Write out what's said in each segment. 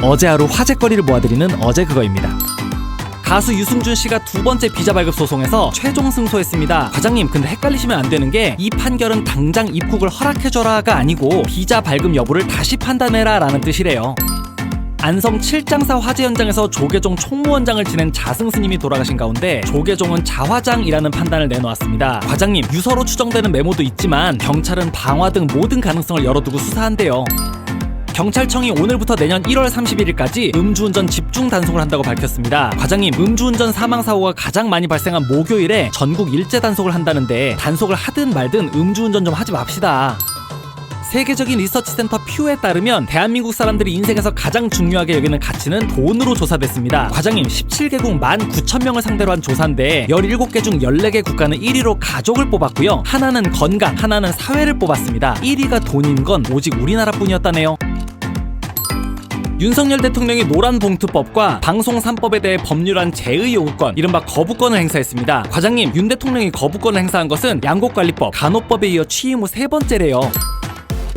어제 하루 화제거리를 모아드리는 어제 그거입니다. 가수 유승준 씨가 두 번째 비자 발급 소송에서 최종 승소했습니다. 과장님, 근데 헷갈리시면 안 되는 게 이 판결은 당장 입국을 허락해줘라가 아니고 비자 발급 여부를 다시 판단해라 라는 뜻이래요. 안성 7장사 화재 현장에서 조계종 총무원장을 지낸 자승스님이 돌아가신 가운데 조계종은 자화장이라는 판단을 내놓았습니다. 과장님, 유서로 추정되는 메모도 있지만 경찰은 방화 등 모든 가능성을 열어두고 수사한대요. 경찰청이 오늘부터 내년 1월 31일까지 음주운전 집중 단속을 한다고 밝혔습니다. 과장님, 음주운전 사망사고가 가장 많이 발생한 목요일에 전국 일제 단속을 한다는데 단속을 하든 말든 음주운전 좀 하지 맙시다. 세계적인 리서치 센터 퓨에 따르면 대한민국 사람들이 인생에서 가장 중요하게 여기는 가치는 돈으로 조사됐습니다. 과장님, 17개국 19,000명을 상대로 한 조사인데 17개 중 14개 국가는 1위로 가족을 뽑았고요. 하나는 건강, 하나는 사회를 뽑았습니다. 1위가 돈인 건 오직 우리나라뿐이었다네요. 윤석열 대통령이 노란봉투법과 방송 3법에 대해 법률안 제의 요구권, 이른바 거부권을 행사했습니다. 과장님, 윤 대통령이 거부권을 행사한 것은 양곡관리법, 간호법에 이어 취임 후 3번째래요.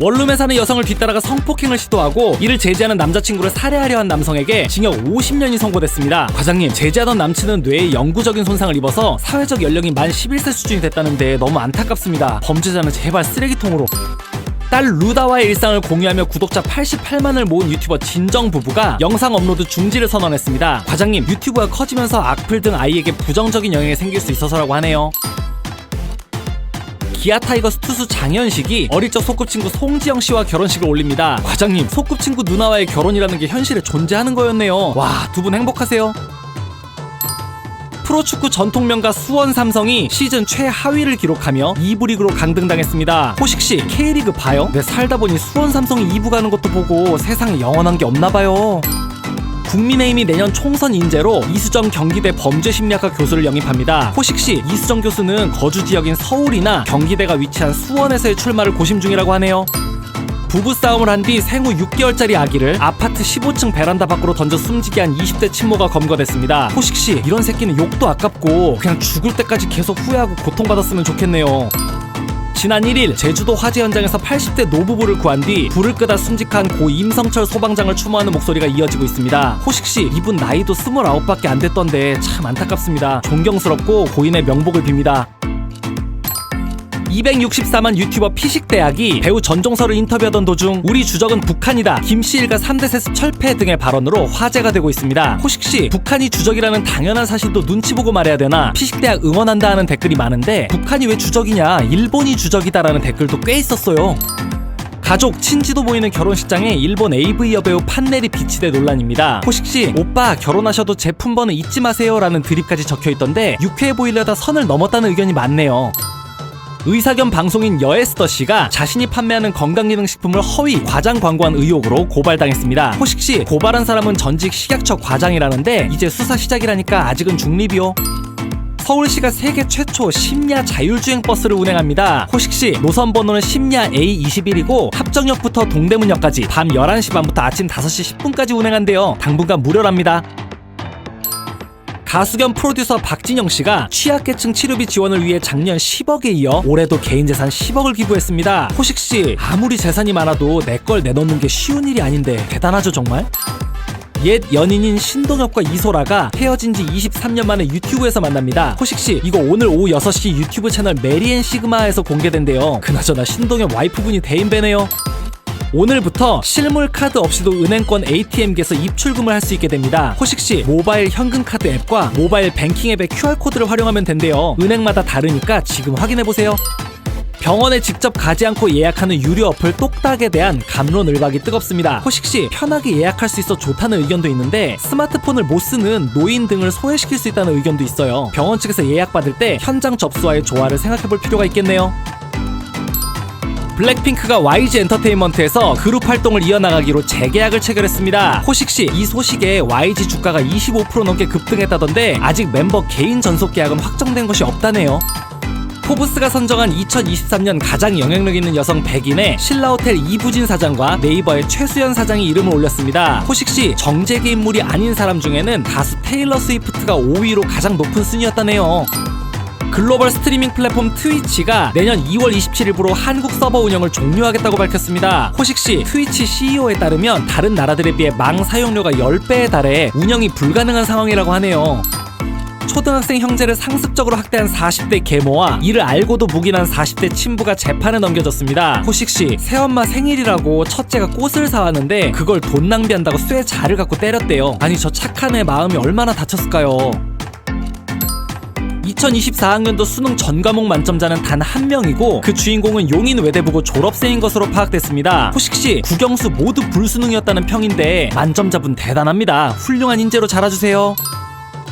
원룸에 사는 여성을 뒤따라가 성폭행을 시도하고 이를 제지하는 남자친구를 살해하려 한 남성에게 징역 50년이 선고됐습니다. 과장님, 제지하던 남친은 뇌에 영구적인 손상을 입어서 사회적 연령이 만 11세 수준이 됐다는데 너무 안타깝습니다. 범죄자는 제발 쓰레기통으로. 딸 루다와의 일상을 공유하며 구독자 88만을 모은 유튜버 진정 부부가 영상 업로드 중지를 선언했습니다. 과장님, 유튜브가 커지면서 악플 등 아이에게 부정적인 영향이 생길 수 있어서라고 하네요. 기아 타이거스 투수 장현식이 어릴 적 소꿉친구 송지영 씨와 결혼식을 올립니다. 과장님, 소꿉친구 누나와의 결혼이라는 게 현실에 존재하는 거였네요. 와, 두 분 행복하세요. 프로축구 전통명가 수원 삼성이 시즌 최하위를 기록하며 2부 리그로 강등당했습니다. 호식씨, K리그 봐요? 내 살다 보니 수원 삼성이 2부 가는 것도 보고 세상에 영원한 게 없나봐요. 국민의힘이 내년 총선 인재로 이수정 경기대 범죄심리학과 교수를 영입합니다. 호식씨, 이수정 교수는 거주 지역인 서울이나 경기대가 위치한 수원에서의 출마를 고심 중이라고 하네요. 부부싸움을 한 뒤 생후 6개월짜리 아기를 아파트 15층 베란다 밖으로 던져 숨지게 한 20대 친모가 검거됐습니다. 호식씨, 이런 새끼는 욕도 아깝고 그냥 죽을 때까지 계속 후회하고 고통받았으면 좋겠네요. 지난 1일 제주도 화재 현장에서 80대 노부부를 구한 뒤 불을 끄다 순직한 고 임성철 소방장을 추모하는 목소리가 이어지고 있습니다. 호식씨, 이분 나이도 29밖에 안 됐던데 참 안타깝습니다. 존경스럽고 고인의 명복을 빕니다. 264만 유튜버 피식대학이 배우 전종서를 인터뷰하던 도중 우리 주적은 북한이다, 김씨 일가 3대 세습 철폐 등의 발언으로 화제가 되고 있습니다. 호식씨, 북한이 주적이라는 당연한 사실도 눈치 보고 말해야 되나? 피식대학 응원한다 하는 댓글이 많은데 북한이 왜 주적이냐, 일본이 주적이다라는 댓글도 꽤 있었어요. 가족, 친지도 보이는 결혼식장에 일본 AV 여배우 판넬이 비치대 논란입니다. 호식씨, 오빠 결혼하셔도 제품번호 잊지 마세요 라는 드립까지 적혀있던데 유쾌해 보이려다 선을 넘었다는 의견이 많네요. 의사 겸 방송인 여에스더씨가 자신이 판매하는 건강기능식품을 허위, 과장 광고한 의혹으로 고발당했습니다. 호식씨, 고발한 사람은 전직 식약처 과장이라는데 이제 수사 시작이라니까 아직은 중립이요. 서울시가 세계 최초 심야 자율주행 버스를 운행합니다. 호식씨, 노선번호는 심야 A21이고 합정역부터 동대문역까지 밤 11시 반부터 아침 5시 10분까지 운행한대요. 당분간 무료랍니다. 가수 겸 프로듀서 박진영씨가 취약계층 치료비 지원을 위해 작년 10억에 이어 올해도 개인재산 10억을 기부했습니다. 호식씨, 아무리 재산이 많아도 내 걸 내놓는 게 쉬운 일이 아닌데 대단하죠 정말? 옛 연인인 신동엽과 이소라가 헤어진 지 23년 만에 유튜브에서 만납니다. 호식씨, 이거 오늘 오후 6시 유튜브 채널 메리앤 시그마에서 공개된대요. 그나저나 신동엽 와이프분이 대인배네요. 오늘부터 실물 카드 없이도 은행권 ATM기에서 입출금을 할 수 있게 됩니다. 호식씨, 모바일 현금카드 앱과 모바일 뱅킹 앱의 QR코드를 활용하면 된대요. 은행마다 다르니까 지금 확인해보세요. 병원에 직접 가지 않고 예약하는 유료 어플 똑딱에 대한 갑론을박이 뜨겁습니다. 호식씨, 편하게 예약할 수 있어 좋다는 의견도 있는데 스마트폰을 못 쓰는 노인 등을 소외시킬 수 있다는 의견도 있어요. 병원 측에서 예약받을 때 현장 접수와의 조화를 생각해볼 필요가 있겠네요. 블랙핑크가 YG 엔터테인먼트에서 그룹 활동을 이어나가기로 재계약을 체결했습니다. 호식씨, 이 소식에 YG 주가가 25% 넘게 급등했다던데 아직 멤버 개인 전속 계약은 확정된 것이 없다네요. 포브스가 선정한 2023년 가장 영향력 있는 여성 100인에 신라호텔 이부진 사장과 네이버의 최수연 사장이 이름을 올렸습니다. 호식씨, 정재계 인물이 아닌 사람 중에는 가수 테일러 스위프트가 5위로 가장 높은 순위였다네요. 글로벌 스트리밍 플랫폼 트위치가 내년 2월 27일부로 한국 서버 운영을 종료하겠다고 밝혔습니다. 호식씨, 트위치 CEO에 따르면 다른 나라들에 비해 망 사용료가 10배에 달해 운영이 불가능한 상황이라고 하네요. 초등학생 형제를 상습적으로 학대한 40대 계모와 이를 알고도 묵인한 40대 친부가 재판에 넘겨졌습니다. 호식씨, 새엄마 생일이라고 첫째가 꽃을 사왔는데 그걸 돈 낭비한다고 쇠자를 갖고 때렸대요. 아니 저 착한 애 마음이 얼마나 다쳤을까요? 2024학년도 수능 전 과목 만점자는 단 한 명이고 그 주인공은 용인 외대부고 졸업생인 것으로 파악됐습니다. 호식씨, 국영수 모두 불수능이었다는 평인데 만점자분 대단합니다. 훌륭한 인재로 자라주세요.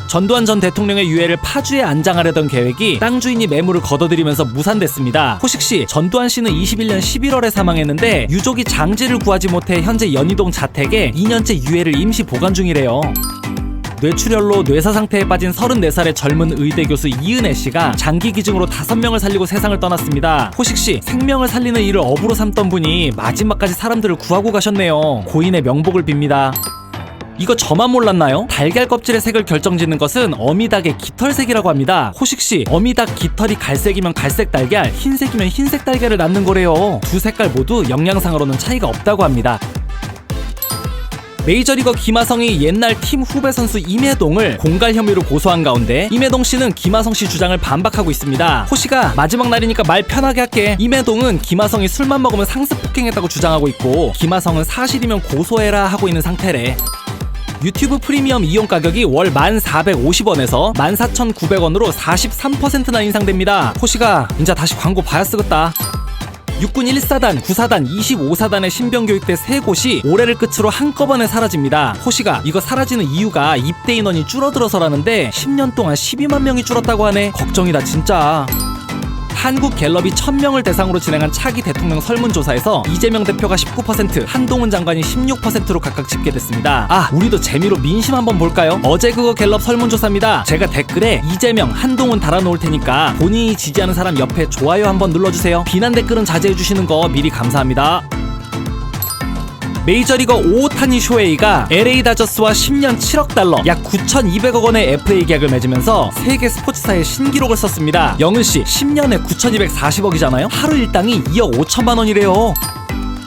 전두환 전 대통령의 유해를 파주에 안장하려던 계획이 땅 주인이 매물을 거둬들이면서 무산됐습니다. 호식씨, 전두환 씨는 21년 11월에 사망했는데 유족이 장지를 구하지 못해 현재 연희동 자택에 2년째 유해를 임시 보관 중이래요. 뇌출혈로 뇌사 상태에 빠진 34살의 젊은 의대 교수 이은혜 씨가 장기 기증으로 5명을 살리고 세상을 떠났습니다. 호식씨, 생명을 살리는 일을 업으로 삼던 분이 마지막까지 사람들을 구하고 가셨네요. 고인의 명복을 빕니다. 이거 저만 몰랐나요? 달걀 껍질의 색을 결정짓는 것은 어미닭의 깃털색이라고 합니다. 호식씨, 어미닭 깃털이 갈색이면 갈색 달걀, 흰색이면 흰색 달걀을 낳는 거래요. 두 색깔 모두 영양상으로는 차이가 없다고 합니다. 메이저리거 김하성이 옛날 팀 후배 선수 임혜동을 공갈 혐의로 고소한 가운데 임혜동 씨는 김하성 씨 주장을 반박하고 있습니다. 호시가 마지막 날이니까 말 편하게 할게. 임혜동은 김하성이 술만 먹으면 상습 폭행했다고 주장하고 있고 김하성은 사실이면 고소해라 하고 있는 상태래. 유튜브 프리미엄 이용 가격이 월 1,450원에서 14,900원으로 43%나 인상됩니다. 호시가 인자 다시 광고 봐야 쓰겠다. 육군 1사단, 9사단, 25사단의 신병교육대 3곳이 올해를 끝으로 한꺼번에 사라집니다. 호시가 이거 사라지는 이유가 입대 인원이 줄어들어서라는데 10년 동안 12만 명이 줄었다고 하네. 걱정이다 진짜. 한국갤럽이 1000명을 대상으로 진행한 차기 대통령 설문조사에서 이재명 대표가 19%, 한동훈 장관이 16%로 각각 집계됐습니다. 아, 우리도 재미로 민심 한번 볼까요? 어제 그거 갤럽 설문조사입니다. 제가 댓글에 이재명, 한동훈 달아놓을 테니까 본인이 지지하는 사람 옆에 좋아요 한번 눌러주세요. 비난 댓글은 자제해주시는 거 미리 감사합니다. 메이저리거 오오타니 쇼헤이가 LA 다저스와 10년 7억 달러, 약 9,200억 원의 FA 계약을 맺으면서 세계 스포츠사의 신기록을 썼습니다. 영은씨, 10년에 9,240억이잖아요? 하루 일당이 2억 5천만 원이래요.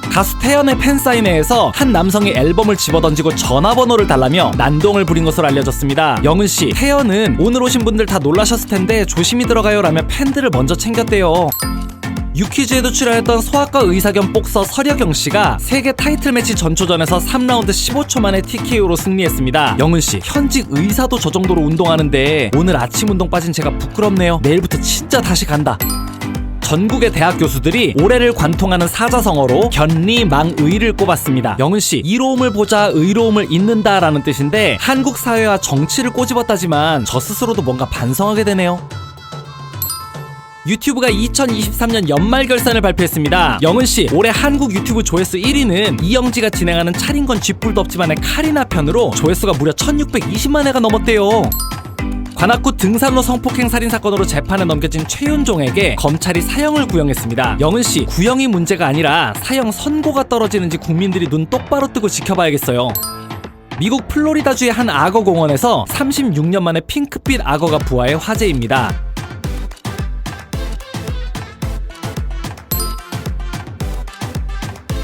가수 태연의 팬사인회에서 한 남성이 앨범을 집어던지고 전화번호를 달라며 난동을 부린 것으로 알려졌습니다. 영은씨, 태연은 오늘 오신 분들 다 놀라셨을 텐데 조심히 들어가요 라며 팬들을 먼저 챙겼대요. 유퀴즈에도 출연했던 소아과 의사 겸 복서 서려경 씨가 세계 타이틀 매치 전초전에서 3라운드 15초 만에 TKO로 승리했습니다. 영은씨, 현직 의사도 저 정도로 운동하는데 오늘 아침 운동 빠진 제가 부끄럽네요. 내일부터 진짜 다시 간다. 전국의 대학 교수들이 올해를 관통하는 사자성어로 견리망의를 꼽았습니다. 영은씨, 이로움을 보자 의로움을 잇는다 라는 뜻인데 한국 사회와 정치를 꼬집었다지만 저 스스로도 뭔가 반성하게 되네요. 유튜브가 2023년 연말 결산을 발표했습니다. 영은씨, 올해 한국 유튜브 조회수 1위는 이영지가 진행하는 차린건 쥐뿔도 없지만의 카리나 편으로 조회수가 무려 1620만 회가 넘었대요. 관악구 등산로 성폭행 살인 사건으로 재판에 넘겨진 최윤종에게 검찰이 사형을 구형했습니다. 영은씨, 구형이 문제가 아니라 사형 선고가 떨어지는지 국민들이 눈 똑바로 뜨고 지켜봐야겠어요. 미국 플로리다주의 한 악어 공원에서 36년 만에 핑크빛 악어가 부화해 화제입니다.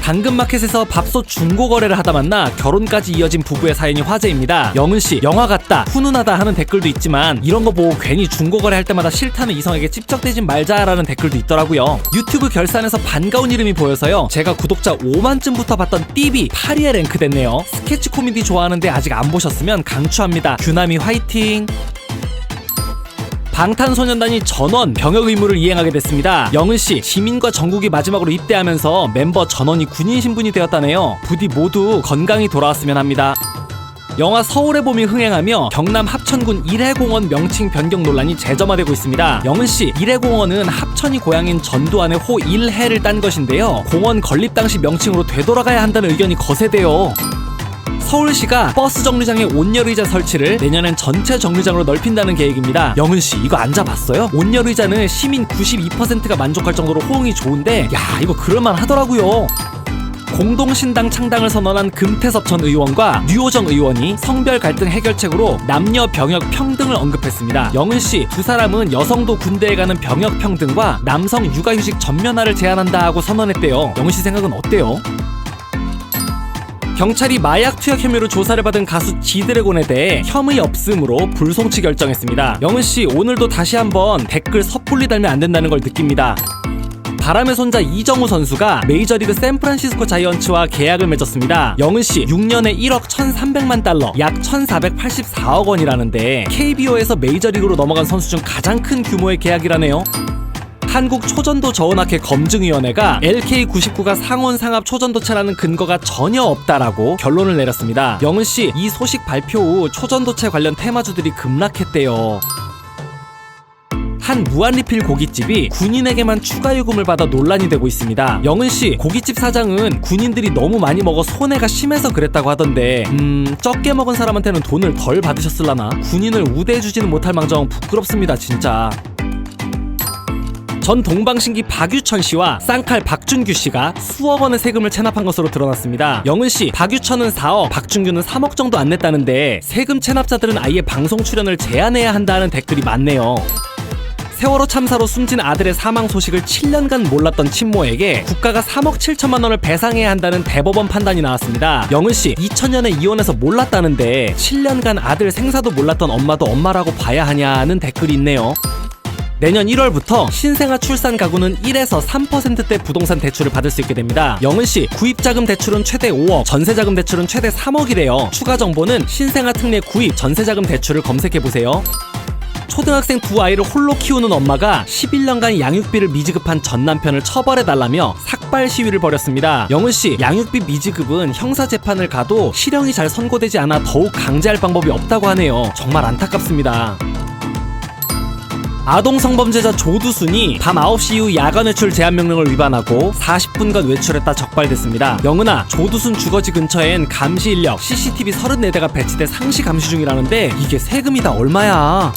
당근마켓에서 밥솥 중고 거래를 하다 만나 결혼까지 이어진 부부의 사연이 화제입니다. 영은씨, 영화 같다, 훈훈하다 하는 댓글도 있지만 이런 거 보고 괜히 중고 거래할 때마다 싫다는 이성에게 찝적대지 말자라는 댓글도 있더라고요. 유튜브 결산에서 반가운 이름이 보여서요. 제가 구독자 5만쯤부터 봤던 띠비 8위에 랭크됐네요. 스케치 코미디 좋아하는데 아직 안 보셨으면 강추합니다. 규남이 화이팅! 방탄소년단이 전원 병역 의무를 이행하게 됐습니다. 영은씨, 지민과 정국이 마지막으로 입대하면서 멤버 전원이 군인 신분이 되었다네요. 부디 모두 건강히 돌아왔으면 합니다. 영화 서울의 봄이 흥행하며 경남 합천군 일해공원 명칭 변경 논란이 재점화되고 있습니다. 영은씨, 일해공원은 합천이 고향인 전두환의 호 일해를 딴 것인데요. 공원 건립 당시 명칭으로 되돌아가야 한다는 의견이 거세대요. 서울시가 버스 정류장에 온열의자 설치를 내년엔 전체 정류장으로 넓힌다는 계획입니다. 영은씨, 이거 앉아봤어요? 온열의자는 시민 92%가 만족할 정도로 호응이 좋은데 야, 이거 그럴만 하더라고요. 공동신당 창당을 선언한 금태섭 전 의원과 류호정 의원이 성별 갈등 해결책으로 남녀 병역 평등을 언급했습니다. 영은씨, 두 사람은 여성도 군대에 가는 병역 평등과 남성 육아휴직 전면화를 제안한다 하고 선언했대요. 영은씨 생각은 어때요? 경찰이 마약 투약 혐의로 조사를 받은 가수 지드래곤에 대해 혐의 없음으로 불송치 결정했습니다. 영은씨, 오늘도 다시 한번 댓글 섣불리 달면 안 된다는 걸 느낍니다. 바람의 손자 이정우 선수가 메이저리그 샌프란시스코 자이언츠와 계약을 맺었습니다. 영은씨, 6년에 1억 1,300만 달러, 약 1,484억 원이라는데 KBO에서 메이저리그로 넘어간 선수 중 가장 큰 규모의 계약이라네요. 한국 초전도 저온학회 검증위원회가 LK99가 상온 상압 초전도체라는 근거가 전혀 없다라고 결론을 내렸습니다. 영은씨, 이 소식 발표 후 초전도체 관련 테마주들이 급락했대요. 한 무한리필 고깃집이 군인에게만 추가 요금을 받아 논란이 되고 있습니다. 영은씨, 고깃집 사장은 군인들이 너무 많이 먹어 손해가 심해서 그랬다고 하던데 적게 먹은 사람한테는 돈을 덜 받으셨을라나? 군인을 우대해주지는 못할 망정 부끄럽습니다 진짜. 전 동방신기 박유천 씨와 쌍칼 박준규 씨가 수억 원의 세금을 체납한 것으로 드러났습니다. 영은 씨, 박유천은 4억, 박준규는 3억 정도 안 냈다는데 세금 체납자들은 아예 방송 출연을 제한해야 한다는 댓글이 많네요. 세월호 참사로 숨진 아들의 사망 소식을 7년간 몰랐던 친모에게 국가가 3억 7천만 원을 배상해야 한다는 대법원 판단이 나왔습니다. 영은 씨, 2000년에 이혼해서 몰랐다는데 7년간 아들 생사도 몰랐던 엄마도 엄마라고 봐야 하냐는 댓글이 있네요. 내년 1월부터 신생아 출산 가구는 1에서 3%대 부동산 대출을 받을 수 있게 됩니다. 영은씨, 구입자금 대출은 최대 5억, 전세자금 대출은 최대 3억이래요. 추가 정보는 신생아 특례 구입 전세자금 대출을 검색해보세요. 초등학생 두 아이를 홀로 키우는 엄마가 11년간 양육비를 미지급한 전 남편을 처벌해달라며 삭발 시위를 벌였습니다. 영은씨, 양육비 미지급은 형사재판을 가도 실형이 잘 선고되지 않아 더욱 강제할 방법이 없다고 하네요. 정말 안타깝습니다. 아동 성범죄자 조두순이 밤 9시 이후 야간 외출 제한 명령을 위반하고 40분간 외출했다 적발됐습니다. 영은아, 조두순 주거지 근처엔 감시 인력 CCTV 34대가 배치돼 상시 감시 중이라는데 이게 세금이 다 얼마야?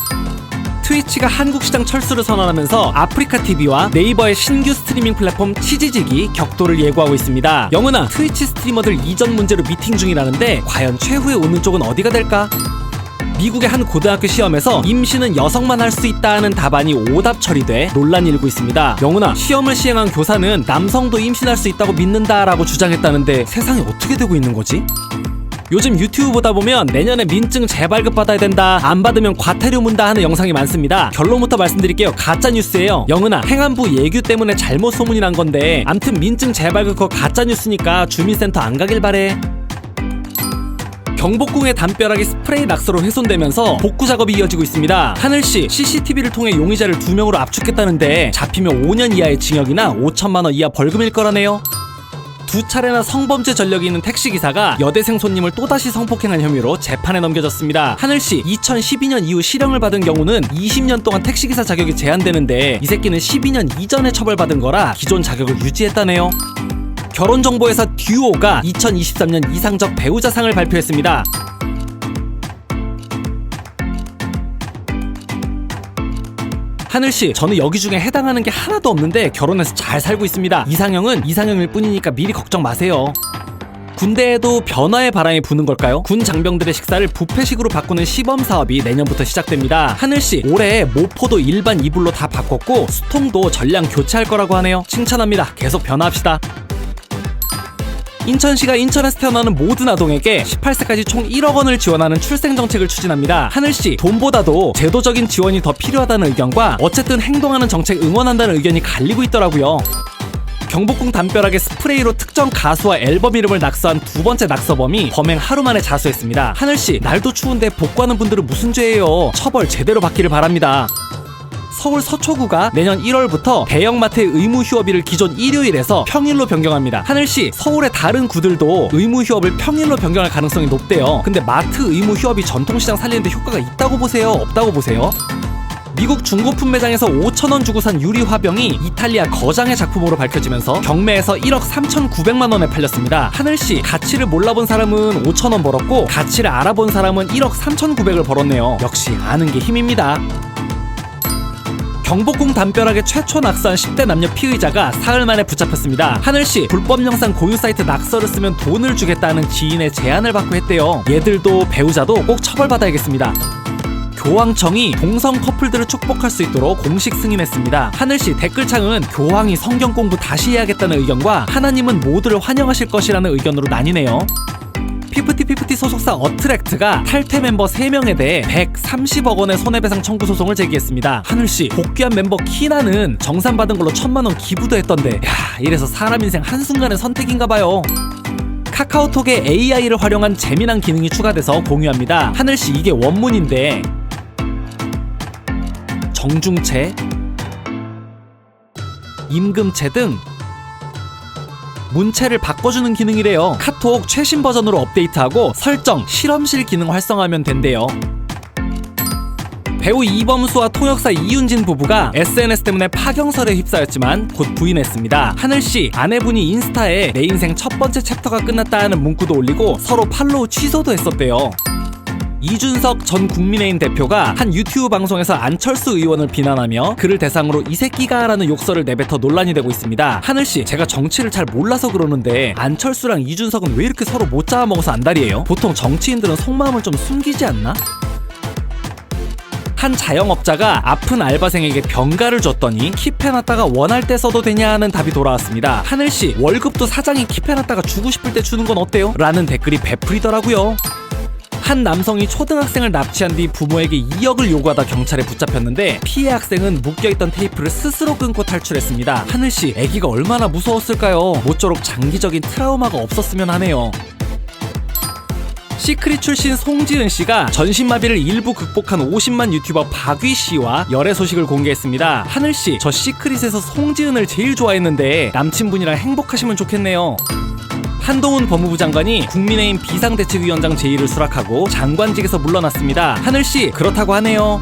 트위치가 한국 시장 철수를 선언하면서 아프리카TV와 네이버의 신규 스트리밍 플랫폼 치지직이 격돌을 예고하고 있습니다. 영은아, 트위치 스트리머들 이전 문제로 미팅 중이라는데 과연 최후의 오는 쪽은 어디가 될까? 미국의 한 고등학교 시험에서 임신은 여성만 할 수 있다는 답안이 오답 처리돼 논란이 일고 있습니다. 영훈아, 시험을 시행한 교사는 남성도 임신할 수 있다고 믿는다라고 주장했다는데 세상이 어떻게 되고 있는 거지? 요즘 유튜브 보다 보면 내년에 민증 재발급 받아야 된다, 안 받으면 과태료 문다 하는 영상이 많습니다. 결론부터 말씀드릴게요. 가짜뉴스예요. 영은아, 행안부 예규 때문에 잘못 소문이 난 건데 암튼 민증 재발급 그거 가짜뉴스니까 주민센터 안 가길 바래. 경복궁의 담벼락이 스프레이 낙서로 훼손되면서 복구 작업이 이어지고 있습니다. 하늘씨, CCTV를 통해 용의자를 2명으로 압축했다는데 잡히면 5년 이하의 징역이나 5천만 원 이하 벌금일 거라네요. 2차례나 성범죄 전력이 있는 택시기사가 여대생 손님을 또다시 성폭행한 혐의로 재판에 넘겨졌습니다. 하늘씨, 2012년 이후 실형을 받은 경우는 20년 동안 택시기사 자격이 제한되는데 이 새끼는 12년 이전에 처벌받은 거라 기존 자격을 유지했다네요. 결혼정보회사 듀오가 2023년 이상적 배우자상을 발표했습니다. 하늘씨, 저는 여기 중에 해당하는 게 하나도 없는데 결혼해서 잘 살고 있습니다. 이상형은 이상형일 뿐이니까 미리 걱정 마세요. 군대에도 변화의 바람이 부는 걸까요? 군 장병들의 식사를 뷔페식으로 바꾸는 시범사업이 내년부터 시작됩니다. 하늘씨, 올해 모포도 일반 이불로 다 바꿨고 수통도 전량 교체할 거라고 하네요. 칭찬합니다. 계속 변화합시다. 인천시가 인천에서 태어나는 모든 아동에게 18세까지 총 1억 원을 지원하는 출생정책을 추진합니다. 하늘씨, 돈보다도 제도적인 지원이 더 필요하다는 의견과 어쨌든 행동하는 정책 응원한다는 의견이 갈리고 있더라고요. 경복궁 담벼락에 스프레이로 특정 가수와 앨범 이름을 낙서한 두 번째 낙서범이 범행 하루 만에 자수했습니다. 하늘씨, 날도 추운데 복구하는 분들은 무슨 죄예요? 처벌 제대로 받기를 바랍니다. 서울 서초구가 내년 1월부터 대형마트의 의무 휴업일을 기존 일요일에서 평일로 변경합니다. 하늘씨, 서울의 다른 구들도 의무 휴업을 평일로 변경할 가능성이 높대요. 근데 마트 의무 휴업이 전통시장 살리는데 효과가 있다고 보세요? 없다고 보세요? 미국 중고품 매장에서 5,000원 주고 산 유리 화병이 이탈리아 거장의 작품으로 밝혀지면서 경매에서 1억 3,900만 원에 팔렸습니다. 하늘씨, 가치를 몰라본 사람은 5,000원 벌었고 가치를 알아본 사람은 1억 3,900을 벌었네요. 역시 아는 게 힘입니다. 경복궁 담벼락에 최초 낙서한 10대 남녀 피의자가 사흘 만에 붙잡혔습니다. 하늘씨, 불법 영상 공유 사이트 낙서를 쓰면 돈을 주겠다는 지인의 제안을 받고 했대요. 얘들도 배우자도 꼭 처벌받아야겠습니다. 교황청이 동성 커플들을 축복할 수 있도록 공식 승인했습니다. 하늘씨, 댓글창은 교황이 성경 공부 다시 해야겠다는 의견과 하나님은 모두를 환영하실 것이라는 의견으로 나뉘네요. 피프티 소속사 어트랙트가 탈퇴 멤버 3명에 대해 130억 원의 손해배상 청구 소송을 제기했습니다. 하늘씨, 복귀한 멤버 키나는 정산받은 걸로 1,000만 원 기부도 했던데, 야, 이래서 사람 인생 한순간의 선택인가봐요. 카카오톡에 AI를 활용한 재미난 기능이 추가돼서 공유합니다. 하늘씨, 이게 원문인데 정중체, 임금체 등 문체를 바꿔주는 기능이래요. 카톡 최신 버전으로 업데이트하고 설정, 실험실 기능 활성화하면 된대요. 배우 이범수와 통역사 이윤진 부부가 SNS 때문에 파경설에 휩싸였지만 곧 부인했습니다. 하늘씨, 아내분이 인스타에 내 인생 첫 번째 챕터가 끝났다는 문구도 올리고 서로 팔로우 취소도 했었대요. 이준석 전 국민의힘 대표가 한 유튜브 방송에서 안철수 의원을 비난하며 그를 대상으로 이 새끼가 라는 욕설을 내뱉어 논란이 되고 있습니다. 하늘씨, 제가 정치를 잘 몰라서 그러는데 안철수랑 이준석은 왜 이렇게 서로 못 잡아먹어서 안달이에요? 보통 정치인들은 속마음을 좀 숨기지 않나? 한 자영업자가 아픈 알바생에게 병가를 줬더니 킵해놨다가 원할 때 써도 되냐 하는 답이 돌아왔습니다. 하늘씨, 월급도 사장이 킵해놨다가 주고 싶을 때 주는 건 어때요? 라는 댓글이 베풀이더라고요. 한 남성이 초등학생을 납치한 뒤 부모에게 2억을 요구하다 경찰에 붙잡혔는데 피해 학생은 묶여있던 테이프를 스스로 끊고 탈출했습니다. 하늘씨, 애기가 얼마나 무서웠을까요? 모쪼록 장기적인 트라우마가 없었으면 하네요. 시크릿 출신 송지은씨가 전신마비를 일부 극복한 50만 유튜버 박위씨와 열애 소식을 공개했습니다. 하늘씨, 저 시크릿에서 송지은을 제일 좋아했는데 남친분이랑 행복하시면 좋겠네요. 한동훈 법무부 장관이 국민의힘 비상대책위원장 제의를 수락하고 장관직에서 물러났습니다. 하늘씨, 그렇다고 하네요.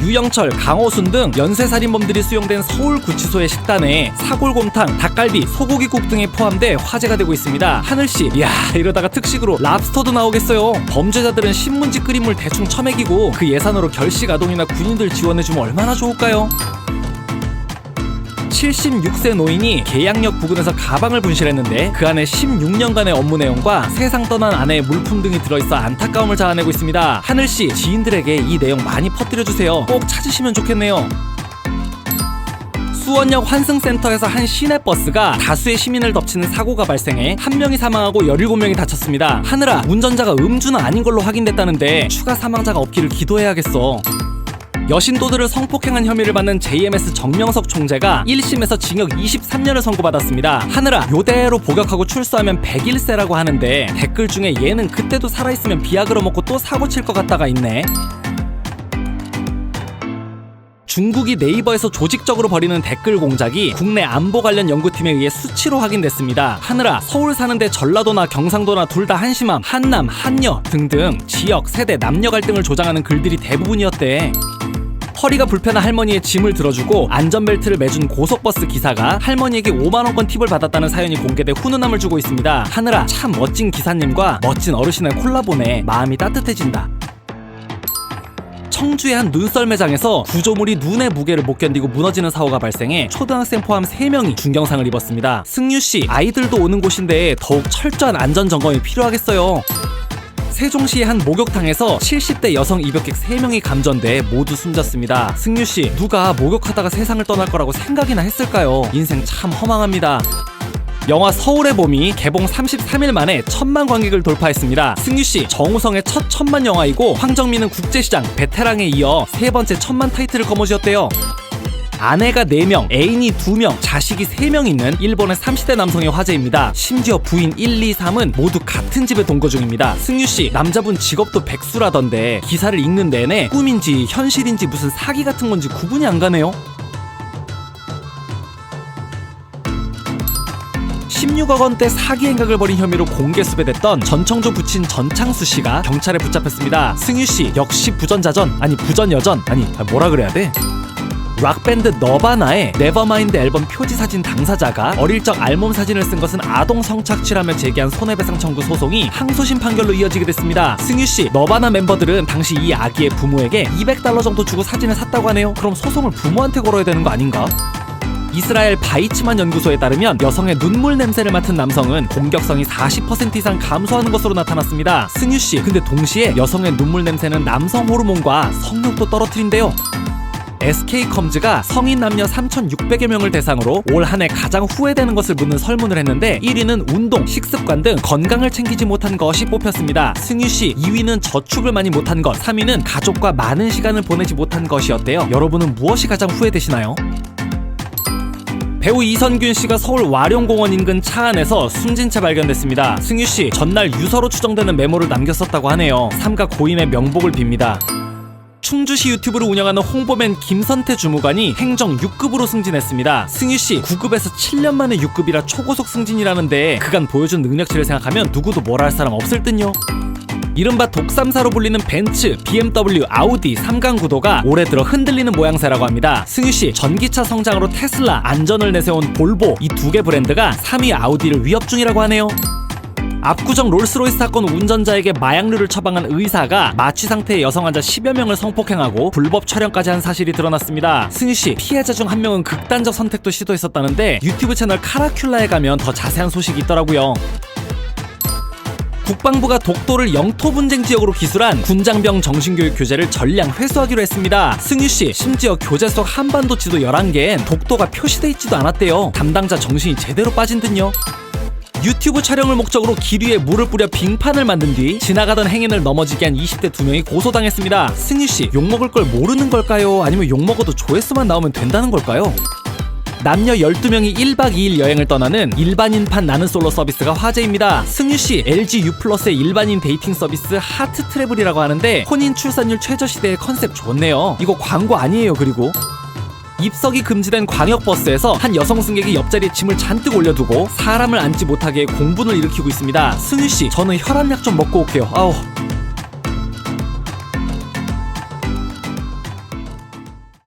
유영철, 강호순 등 연쇄살인범들이 수용된 서울구치소의 식단에 사골곰탕, 닭갈비, 소고기국 등이 포함돼 화제가 되고 있습니다. 하늘씨, 이야, 이러다가 특식으로 랍스터도 나오겠어요. 범죄자들은 신문지 끓인 물 대충 처먹이고 그 예산으로 결식 아동이나 군인들 지원해주면 얼마나 좋을까요? 76세 노인이 계양역 부근에서 가방을 분실했는데 그 안에 16년간의 업무 내용과 세상 떠난 아내의 물품 등이 들어있어 안타까움을 자아내고 있습니다. 하늘씨, 지인들에게 이 내용 많이 퍼뜨려주세요. 꼭 찾으시면 좋겠네요. 수원역 환승센터에서 한 시내버스가 다수의 시민을 덮치는 사고가 발생해 1명이 사망하고 17명이 다쳤습니다. 하늘아, 운전자가 음주는 아닌 걸로 확인됐다는데 추가 사망자가 없기를 기도해야겠어. 여신도들을 성폭행한 혐의를 받는 JMS 정명석 총재가 1심에서 징역 23년을 선고받았습니다. 하늘아, 요대로 복역하고 출소하면 101세라고 하는데 댓글 중에 얘는 그때도 살아있으면 비아그라 먹고 또 사고 칠 것 같다가 있네. 중국이 네이버에서 조직적으로 벌이는 댓글 공작이 국내 안보 관련 연구팀에 의해 수치로 확인됐습니다. 하늘아, 서울 사는데 전라도나 경상도나 둘 다 한심함, 한남, 한여 등등 지역, 세대, 남녀 갈등을 조장하는 글들이 대부분이었대. 허리가 불편한 할머니의 짐을 들어주고 안전벨트를 매준 고속버스 기사가 할머니에게 5만원권 팁을 받았다는 사연이 공개돼 훈훈함을 주고 있습니다. 하늘아, 참 멋진 기사님과 멋진 어르신의 콜라보네. 마음이 따뜻해진다. 청주의 한 눈썰 매장에서 구조물이 눈의 무게를 못 견디고 무너지는 사고가 발생해 초등학생 포함 3명이 중경상을 입었습니다. 승유씨, 아이들도 오는 곳인데 더욱 철저한 안전점검이 필요하겠어요. 세종시의 한 목욕탕에서 70대 여성 입욕객 3명이 감전돼 모두 숨졌습니다. 승유씨, 누가 목욕하다가 세상을 떠날 거라고 생각이나 했을까요? 인생 참 허망합니다. 영화 서울의 봄이 개봉 33일 만에 1,000만 관객을 돌파했습니다. 승유씨, 정우성의 첫 1,000만 영화이고 황정민은 국제시장 베테랑에 이어 3번째 1,000만 타이틀을 거머쥐었대요. 아내가 4명, 애인이 2명, 자식이 3명 있는 일본의 30대 남성의 화제입니다. 심지어 부인 1, 2, 3은 모두 같은 집에 동거 중입니다. 승유씨, 남자분 직업도 백수라던데 기사를 읽는 내내 꿈인지 현실인지 무슨 사기 같은 건지 구분이 안 가네요. 16억 원대 사기 행각을 벌인 혐의로 공개 수배됐던 전청조 부친 전창수 씨가 경찰에 붙잡혔습니다. 승유 씨, 역시 부전자전, 아니 부전여전, 아니 뭐라 그래야 돼? 락밴드 너바나의 네버마인드 앨범 표지 사진 당사자가 어릴 적 알몸 사진을 쓴 것은 아동 성착취라며 제기한 손해배상 청구 소송이 항소심 판결로 이어지게 됐습니다. 승유씨, 너바나 멤버들은 당시 이 아기의 부모에게 $200 정도 주고 사진을 샀다고 하네요. 그럼 소송을 부모한테 걸어야 되는 거 아닌가? 이스라엘 바이츠만 연구소에 따르면 여성의 눈물 냄새를 맡은 남성은 공격성이 40% 이상 감소하는 것으로 나타났습니다. 승유씨, 근데 동시에 여성의 눈물 냄새는 남성 호르몬과 성욕도 떨어뜨린대요. SK컴즈가 성인 남녀 3,600여 명을 대상으로 올 한 해 가장 후회되는 것을 묻는 설문을 했는데 1위는 운동, 식습관 등 건강을 챙기지 못한 것이 뽑혔습니다. 승유씨, 2위는 저축을 많이 못한 것, 3위는 가족과 많은 시간을 보내지 못한 것이었대요. 여러분은 무엇이 가장 후회되시나요? 배우 이선균 씨가 서울 와룡공원 인근 차 안에서 숨진 채 발견됐습니다. 승유 씨, 전날 유서로 추정되는 메모를 남겼었다고 하네요. 삼가 고인의 명복을 빕니다. 충주시 유튜브를 운영하는 홍보맨 김선태 주무관이 행정 6급으로 승진했습니다. 승유 씨, 9급에서 7년 만에 6급이라 초고속 승진이라는데 그간 보여준 능력치를 생각하면 누구도 뭐라 할 사람 없을 듯요. 이른바 독삼사로 불리는 벤츠, BMW, 아우디, 삼강 구도가 올해 들어 흔들리는 모양새라고 합니다. 승유씨, 전기차 성장으로 테슬라, 안전을 내세운 볼보, 이 두 개 브랜드가 3위 아우디를 위협 중이라고 하네요. 압구정 롤스로이스 사건 운전자에게 마약류를 처방한 의사가 마취 상태의 여성 환자 10여 명을 성폭행하고 불법 촬영까지 한 사실이 드러났습니다. 승유씨, 피해자 중 한 명은 극단적 선택도 시도했었다는데 유튜브 채널 카라큘라에 가면 더 자세한 소식이 있더라고요. 국방부가 독도를 영토 분쟁 지역으로 기술한 군장병 정신교육 교재를 전량 회수하기로 했습니다. 승유씨, 심지어 교재 속 한반도 지도 11개엔 독도가 표시돼 있지도 않았대요. 담당자 정신이 제대로 빠진 듯요. 유튜브 촬영을 목적으로 길 위에 물을 뿌려 빙판을 만든 뒤 지나가던 행인을 넘어지게 한 20대 2명이 고소당했습니다. 승유씨, 욕먹을 걸 모르는 걸까요? 아니면 욕먹어도 조회수만 나오면 된다는 걸까요? 남녀 12명이 1박 2일 여행을 떠나는 일반인판 나는 솔로 서비스가 화제입니다. 승유씨, LG U+의 일반인 데이팅 서비스 하트 트래블이라고 하는데 혼인 출산율 최저시대의 컨셉 좋네요. 이거 광고 아니에요. 그리고 입석이 금지된 광역버스에서 한 여성 승객이 옆자리에 짐을 잔뜩 올려두고 사람을 앉지 못하게 공분을 일으키고 있습니다. 승유씨, 저는 혈압약 좀 먹고 올게요. 아우.